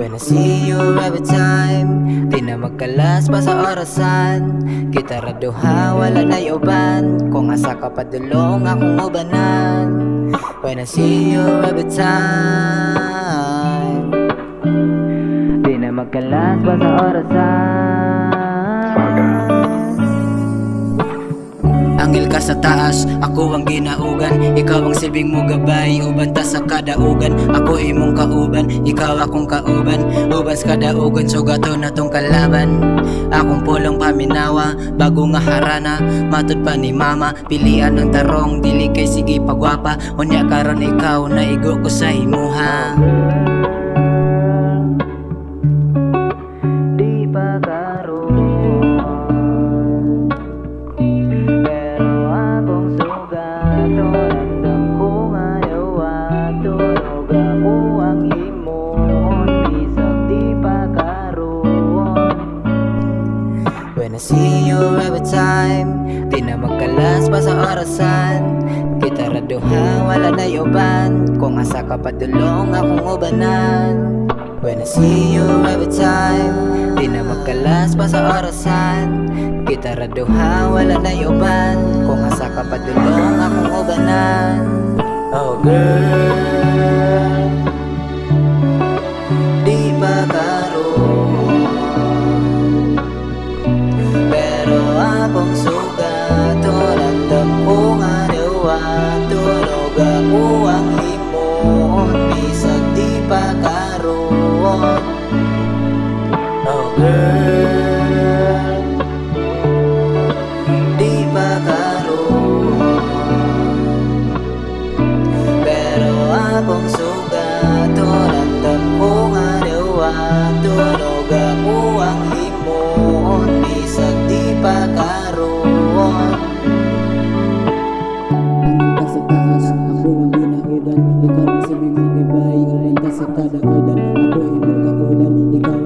When I see you every time, di na magkalas pa sa orasan. Kita ra duha, wala na uban. Kung asa ka padulong akong ubanan. When I see you every time, di na magkalas pa sa orasan. Anghel ka sa taas, ako ang ginaugan. Ikaw ang silbing mo gabay, uban ta sa kadaugan. Ako imong kauban, ikaw akong kauban. Uban sa kadaugan, so gato na tong kalaban. Akong pulong paminawa, bago nga harana. Matod pa ni mama, pilian ng tarong. Dili kay sige pagwapa, unya karon ikaw na igo ko sa imuha. Di pa karon, when I see you every time, di na magkalas pa sa orasan. Kita ra duha, wala na uban. Kung asa ka padulong akong ubanan. When I see you every time, di na magkalas pa sa orasan. Kita ra duha, wala na uban. Kung asa ka padulong akong ubanan. Oh girl, di pa karon, pero akong sugat. Tulandam ko nga dawa, tunog ako ang himon. Bisag di pa karon. Oh girl, di pa karon, pero akong sugat. Tulandam ko nga dawa, tunog ako ang himon. Bisag di pa karon. Anghel ka sa taas, ako ang ginaugan. Ikaw ang silbing mo gabay, uban ta sa kadaugan. Ako imong kauban, ikaw